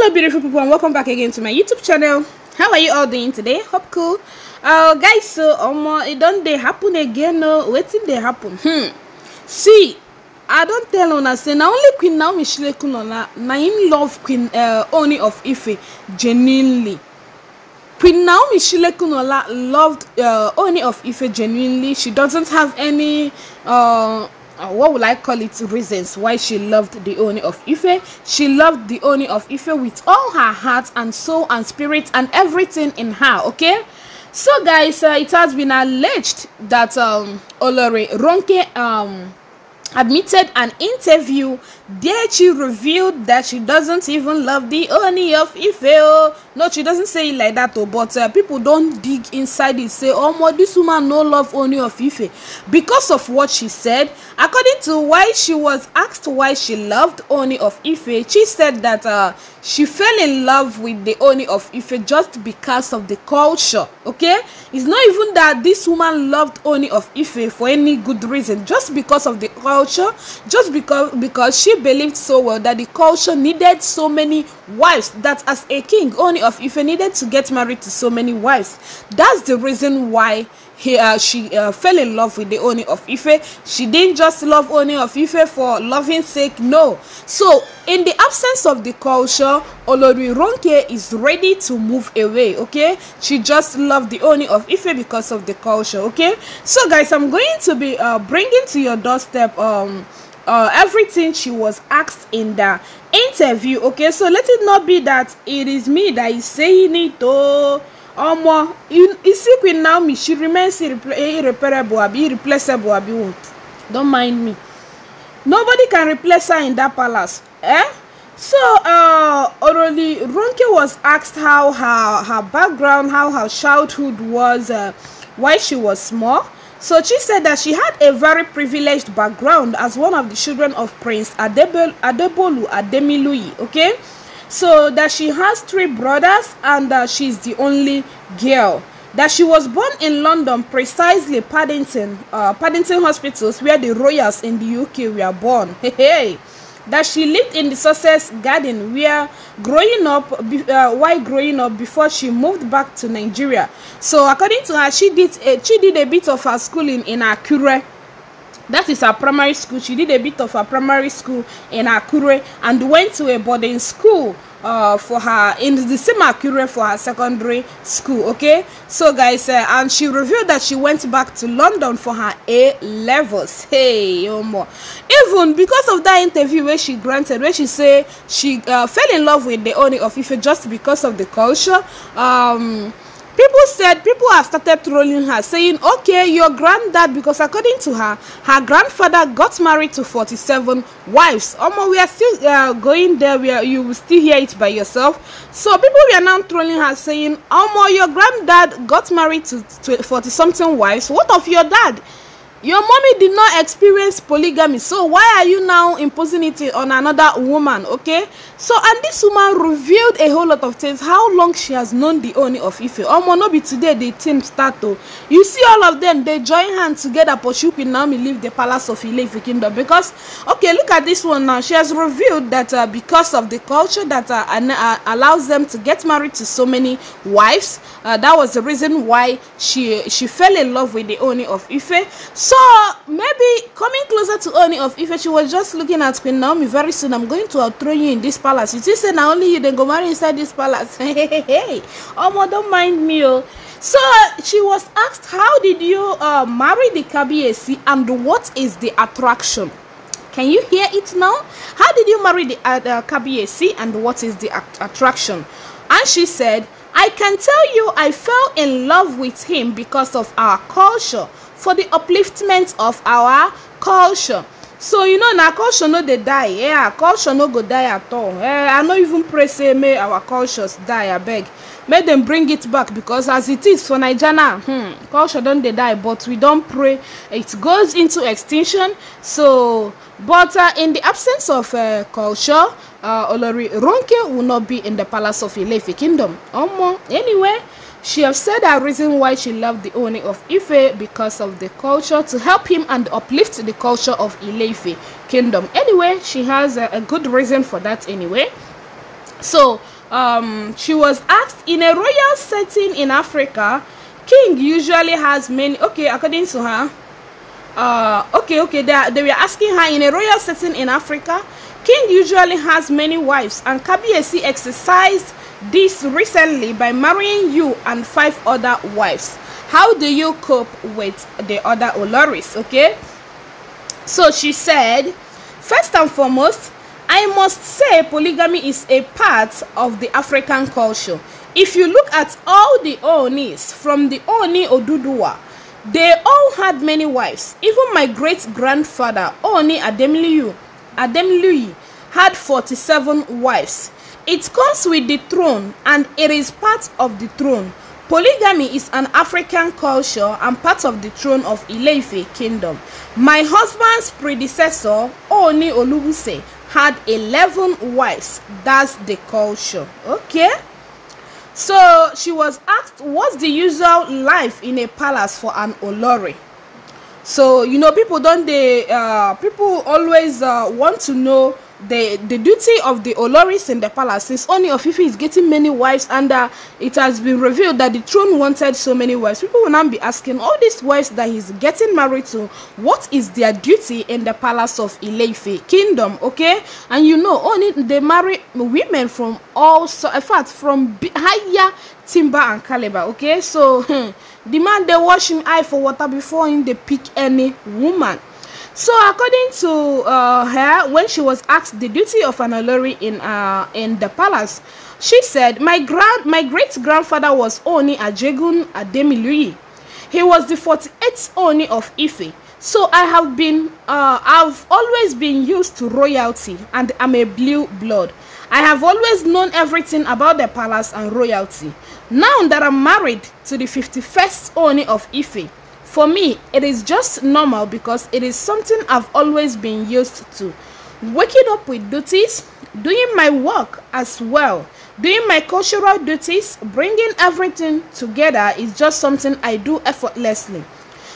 Hello beautiful people, and welcome back again to my YouTube channel. How are you all doing today? Hope cool. Guys, so it don't they happen again? No, waiting they happen. See, I don't tell una say now only Queen Naomi shilekunola na him love Queen Ooni of Ife genuinely. Queen Naomi shilekunola loved Ooni of Ife genuinely. She doesn't have any what would I call it, reasons why she loved the Ooni of Ife. She loved the Ooni of Ife with all her heart and soul and spirit and everything in her. Okay, so guys, it has been alleged that Olori Ronke admitted an interview there she revealed that she doesn't even love the Ooni of Ife. No, she doesn't say it like that, but people don't dig inside it, say, oh, this woman no love Ooni of Ife because of what she said. According to why she was asked why she loved Ooni of Ife, she said that she fell in love with the Ooni of Ife just because of the culture. Okay, it's not even that this woman loved Ooni of Ife for any good reason, just because of the culture, just because she believed so well that the culture needed so many wives, that as a king, Ooni of Ife needed to get married to so many wives. That's the reason why she fell in love with the Ooni of Ife. She didn't just love Ooni of Ife for loving sake, no. So in the absence of the culture, Olori Ronke is ready to move away. Okay, she just loved the Ooni of Ife because of the culture. Okay, so guys, I'm going to be bringing to your doorstep everything she was asked in the interview. Okay, so let it not be that it is me that is saying it. You see, Queen Naomi, she remains irreparable, irreplaceable. Don't mind me. Nobody can replace her in that palace. So Olori Ronke was asked how her background, how her childhood was, why she was small. So she said that she had a very privileged background as one of the children of Prince Adebolu Ademiluyi. Okay, so that she has 3 brothers and she's the only girl. That she was born in London, precisely Paddington hospitals, where the royals in the UK were born. That she lived in the Sussex Garden, where while growing up before she moved back to Nigeria. So according to her, she did a bit of her schooling in Akure. That is her primary school. She did a bit of her primary school in Akure and went to a boarding school for her in the same Akure for her secondary school. Okay, so guys, and she revealed that she went back to London for her A-levels. Hey, even because of that interview where she granted, where she said she fell in love with the Ooni of Ife just because of the culture. People have started trolling her, saying, okay, your granddad, because according to her, her grandfather got married to 47 wives. We are still going there, where you will still hear it by yourself. So people were now trolling her, saying, your granddad got married to 40-something wives. What of your dad? Your mommy did not experience polygamy, so why are you now imposing it on another woman? Okay, so and this woman revealed a whole lot of things, how long she has known the Ooni of Ife. No be today the team start to. You see all of them, they join hands together, pursue Queen Naomi leave the palace of Ife kingdom. Because okay, look at this one now. She has revealed that because of the culture that allows them to get married to so many wives, that was the reason why she fell in love with the Ooni of Ife. So maybe coming closer to Ooni of Ife, she was just looking at Queen Naomi. Very soon I'm going to throw you in this palace. You say now only you then go marry inside this palace. Hey, don't mind me. So she was asked, how did you marry the Kabiyesi and what is the attraction? Can you hear it now? How did you marry the Kabiyesi and what is the attraction? And she said, I can tell you I fell in love with him because of our culture, for the upliftment of our culture. So now culture no dey die. Yeah, culture no go die at all. I no even pray say may our cultures die. I beg, make them bring it back, because as it is for Nigeria now, culture don't dey die, but we don't pray it goes into extinction. So but in the absence of culture, Olori Ronke will not be in the palace of Ife kingdom. Anyway, she has said her reason why she loved the Ooni of Ife because of the culture, to help him and uplift the culture of Ife kingdom. Anyway, she has a good reason for that anyway. So She was asked, in a royal setting in Africa, king usually has many. Okay, according to her, they were asking her, in a royal setting in Africa, king usually has many wives, and Kabiyesi exercised this recently by marrying you and 5 other wives. How do you cope with the other Oloris? Okay, so she said, first and foremost, I must say polygamy is a part of the African culture. If you look at all the Oonis, from the Ooni Oduduwa, they all had many wives. Even my great-grandfather, Ooni Ademluyi, had 47 wives. It comes with the throne, and it is part of the throne. Polygamy is an African culture and part of the throne of Ile-Ife kingdom. My husband's predecessor, Ooni Olubuse, had 11 wives. That's the culture. Okay, so she was asked, what's the usual life in a palace for an Olori? So you know, people people always want to know the duty of the Oloris in the palace, since Ooni of Ife is getting many wives, and it has been revealed that the throne wanted so many wives. People will now be asking, all these wives that he's getting married to, what is their duty in the palace of Ile-Ife kingdom? Okay, and you know, Ooni, they marry women from also, in fact, from higher timber and caliber. Okay, so the man, they wash him eye for water before him they pick any woman. So according to her, when she was asked the duty of an Olori in the palace, she said, my great-grandfather was Ooni Ajegun Ademiluyi. He was the 48th Ooni of Ife. So I've always been used to royalty, and I'm a blue blood. I have always known everything about the palace and royalty. Now that I'm married to the 51st Ooni of Ife, for me, it is just normal because it is something I've always been used to. Waking up with duties, doing my work as well, doing my cultural duties, bringing everything together is just something I do effortlessly.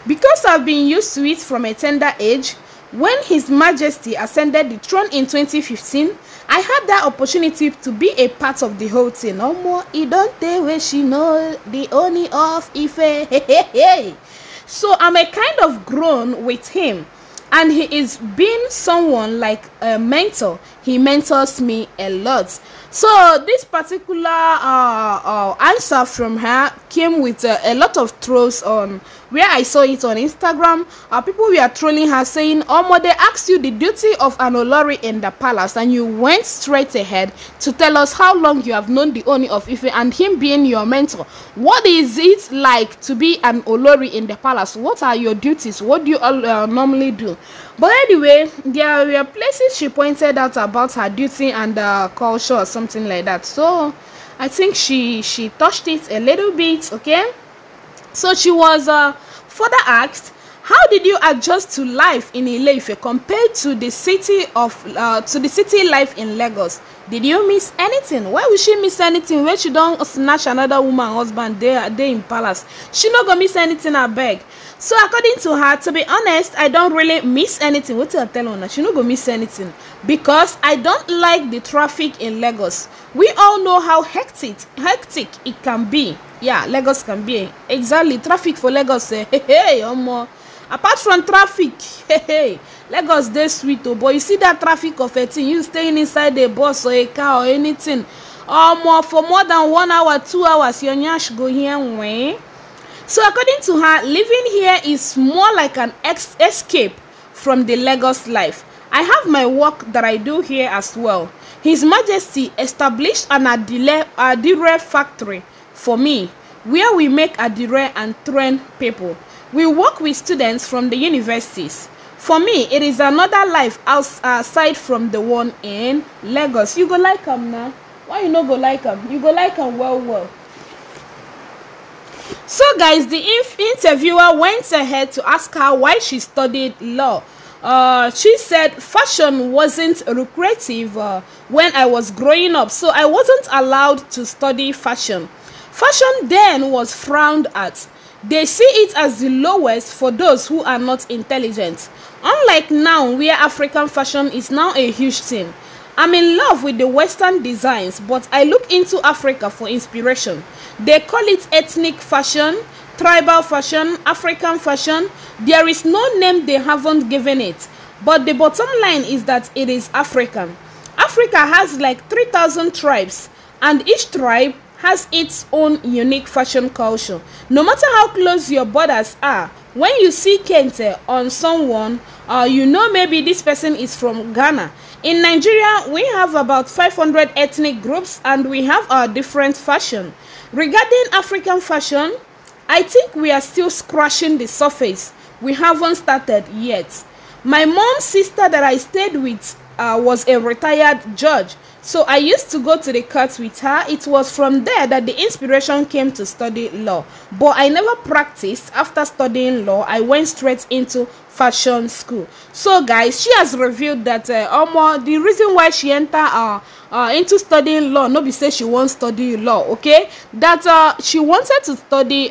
Because I've been used to it from a tender age, when His Majesty ascended the throne in 2015, I had that opportunity to be a part of the whole thing. No more, it don't tell where she know the Ooni of Ife. So I'm a kind of grown with him, and he is being someone like a mentor. He mentors me a lot. So this particular answer from her came with a lot of trolls on where I saw it on Instagram. People were trolling her saying, Omo, they asked you the duty of an Olori in the palace, and you went straight ahead to tell us how long you have known the Ooni of Ife and him being your mentor. What is it like to be an Olori in the palace? What are your duties? What do you normally do? But anyway, there were places she pointed out about her duty and culture or something like that. So I think she touched it a little bit. Okay, so she was further asked, how did you adjust to life in Ile-Ife compared to the city life in Lagos? Did you miss anything? Why would she miss anything when she don't snatch another woman husband there in palace? She not gonna miss anything, I beg. So according to her, to be honest, I don't really miss anything. What do I tell her? She not gonna miss anything because I don't like the traffic in Lagos. We all know how hectic it can be. Yeah, Lagos can be. Exactly, traffic for Lagos. Apart from traffic, Lagos dey sweet oh, but you see that traffic of a thing, you staying inside a bus or a car or anything, for more than 1 hour, 2 hours, your nyash go here way. So according to her, living here is more like an escape from the Lagos life. I have my work that I do here as well. His Majesty established an adire factory for me, where we make adire and train people. We work with students from the universities. For me, it is another life aside from the one in Lagos. You go like them now. Why you no go like them? You go like them well. So guys, the interviewer went ahead to ask her why she studied law. She said fashion wasn't lucrative when I was growing up, so I wasn't allowed to study fashion. Fashion then was frowned at. They see it as the lowest for those who are not intelligent. Unlike now, where African fashion is now a huge thing. I'm in love with the Western designs, but I look into Africa for inspiration. They call it ethnic fashion, tribal fashion, African fashion. There is no name they haven't given it. But the bottom line is that it is African. Africa has like 3,000 tribes, and each tribe has its own unique fashion culture. No matter how close your borders are, when you see kente on someone, you know maybe this person is from Ghana. In Nigeria, we have about 500 ethnic groups, and we have our different fashion. Regarding African fashion, I think we are still scratching the surface. We haven't started yet. My mom's sister that I stayed with was a retired judge, so I used to go to the courts with her. It was from there that the inspiration came to study law, but I never practiced. After studying law, I went straight into fashion school. So guys, she has revealed that the reason why she entered into studying law, no be say she won't study law, okay, that she wanted to study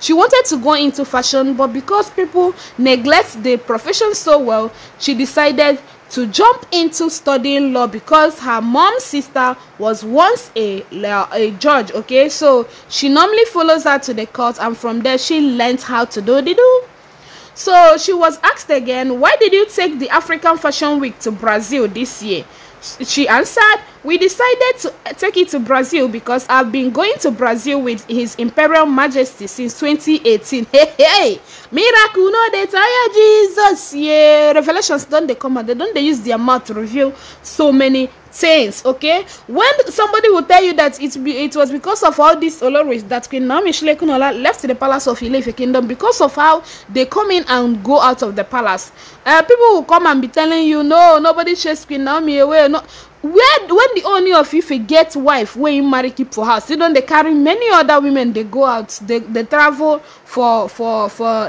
she wanted to go into fashion, but because people neglect the profession so well, she decided to jump into studying law because her mom's sister was once a judge, okay. So she normally follows her to the court, and from there she learned how to do the do. So she was asked again, why did you take the African Fashion Week to Brazil this year? She answered, we decided to take it to Brazil because I've been going to Brazil with His Imperial Majesty since 2018. Hey, miracle no dey tire Jesus. Yeah, revelations don't they come out, they don't they use their mouth to reveal so many things, okay. When somebody will tell you that it was because of all these ololris that Queen Naomi Shilekunola left the palace of Ife kingdom, because of how they come in and go out of the palace, people will come and be telling you, no, nobody chased Queen Naomi away. No, when the Ooni of Ife get wife wey him marry keep for house, they don't they carry many other women, they go out, they travel for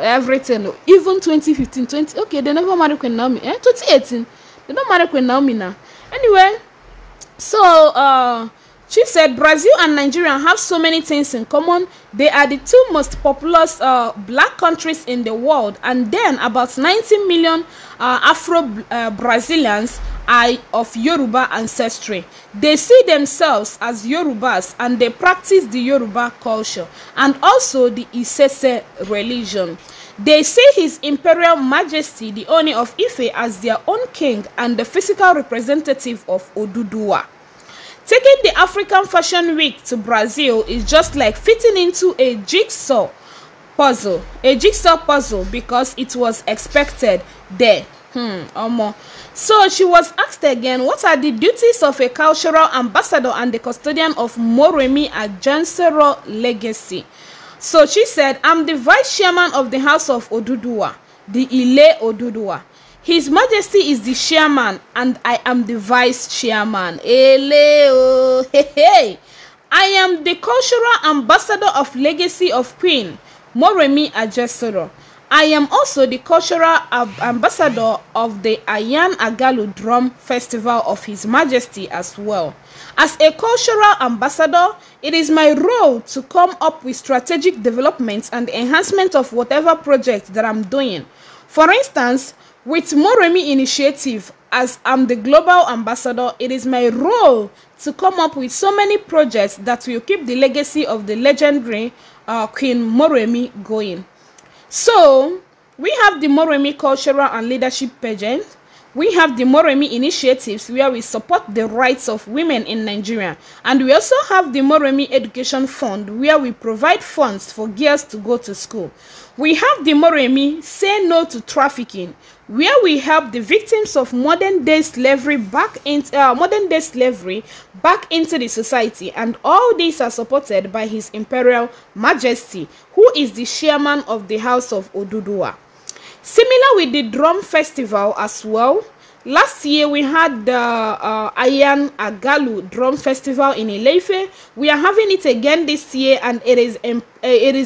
everything. Even 2015, okay, they never marry Queen Naomi. 2018 they don't marry Queen Naomi now. Anyway, so she said Brazil and Nigeria have so many things in common. They are the two most populous black countries in the world, and then about 90 million Afro-Brazilians are of Yoruba ancestry. They see themselves as Yorubas, and they practice the Yoruba culture and also the Isese religion. They see His Imperial Majesty, the Ooni of Ife, as their own king and the physical representative of Oduduwa. Taking the African Fashion Week to Brazil is just like fitting into a jigsaw puzzle. Because it was expected there. So she was asked again, what are the duties of a cultural ambassador and the custodian of Moremi Ajansero legacy? So she said, I'm the vice chairman of the House of Oduduwa, the Ile Oduduwa. His Majesty is the chairman, and I am the vice chairman. I am the cultural ambassador of legacy of Queen Moremi Ajansero. I am also the cultural ambassador of the Ayan Agalu Drum Festival of His Majesty as well. As a cultural ambassador, it is my role to come up with strategic developments and enhancement of whatever project that I'm doing. For instance, with Moremi Initiative, as I'm the global ambassador, it is my role to come up with so many projects that will keep the legacy of the legendary Queen Moremi going. So, we have the Moremi Cultural and Leadership Pageant. We have the Moremi Initiatives, where we support the rights of women in Nigeria. And we also have the Moremi Education Fund, where we provide funds for girls to go to school. We have the Moremi Say No to Trafficking, where we help the victims of modern day slavery back into the society, and all these are supported by His Imperial Majesty, who is the chairman of the House of Oduduwa. Similar with the drum festival as well. Last year we had the Ayan Agalu Drum Festival in Ile-Ife. We are having it again this year, and it is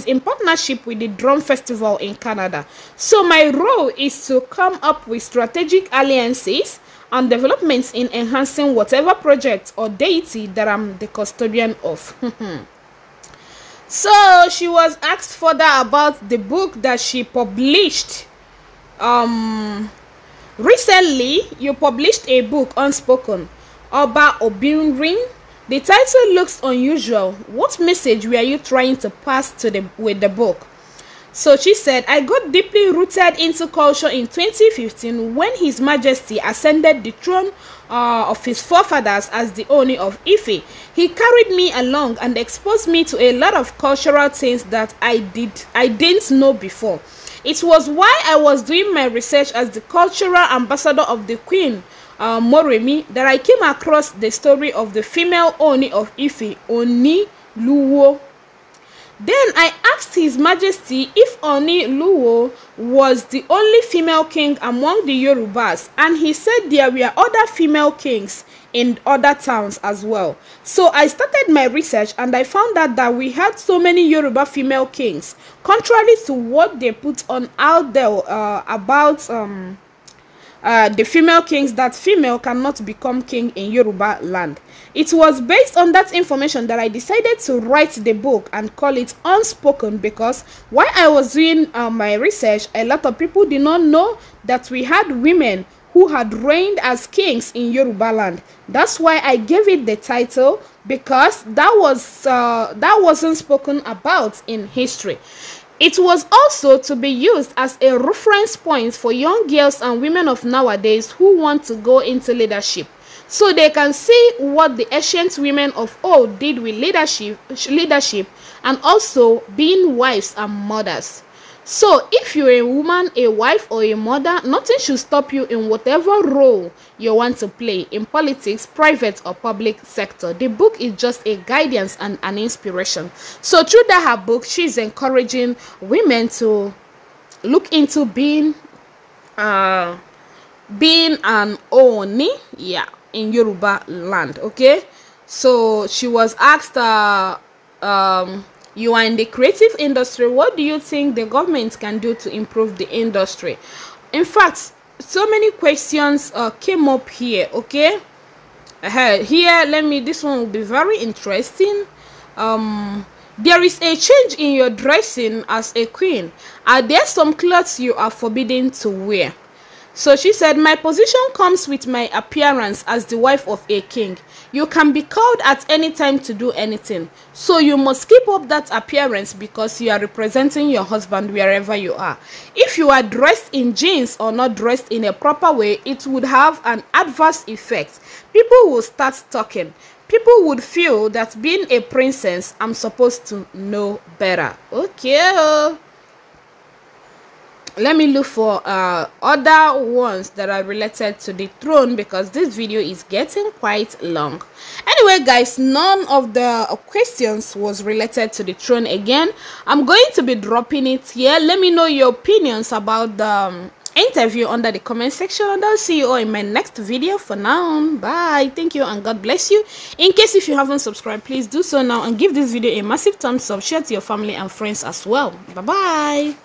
in partnership with the Drum Festival in Canada. So my role is to come up with strategic alliances and developments in enhancing whatever project or deity that I'm the custodian of. So she was asked further about the book that she published. Recently, you published a book, Unspoken, Oba Obinrin. The title looks unusual. What message were you trying to pass with the book? So she said, I got deeply rooted into culture in 2015 when His Majesty ascended the throne of his forefathers as the Ooni of Ife. He carried me along and exposed me to a lot of cultural things that I didn't know before. It was while I was doing my research as the cultural ambassador of the Queen Moremi that I came across the story of the female Ooni of Ife, Oni Luwo. Then I asked His Majesty if Oni Luwo was the only female king among the Yorubas, and he said there were other female kings in other towns as well. So I started my research and I found out that we had so many Yoruba female kings, contrary to what they put on out there about the female kings, that female cannot become king in Yoruba land. It was based on that information that I decided to write the book and call it Unspoken, because while I was doing my research, a lot of people did not know that we had women who had reigned as kings in Yoruba land. That's why I gave it the title, because that wasn't spoken about in history. It was also to be used as a reference point for young girls and women of nowadays who want to go into leadership, so they can see what the ancient women of old did with leadership and also being wives and mothers. So if you're a woman, a wife, or a mother, nothing should stop you in whatever role you want to play in politics, private or public sector. The book is just a guidance and an inspiration. So through that her book, she's encouraging women to look into being an Ooni, in Yoruba land. Okay, so she was asked, you are in the creative industry, what do you think the government can do to improve the industry? In fact, so many questions came up here. Okay, here, this one will be very interesting. There is a change in your dressing as a queen. Are there some clothes you are forbidden to wear? So she said, my position comes with my appearance as the wife of a king. You can be called at any time to do anything. So you must keep up that appearance because you are representing your husband wherever you are. If you are dressed in jeans or not dressed in a proper way, it would have an adverse effect. People will start talking. People would feel that being a princess, I'm supposed to know better. Okay. Let me look for other ones that are related to the throne, because this video is getting quite long. Anyway guys, none of the questions was related to the throne. Again, I'm going to be dropping it here. Let me know your opinions about the interview under the comment section, and I'll see you all in my next video. For now, bye, thank you, and God bless you. In case if you haven't subscribed, please do so now and give this video a massive thumbs up. Share to your family and friends as well. Bye bye.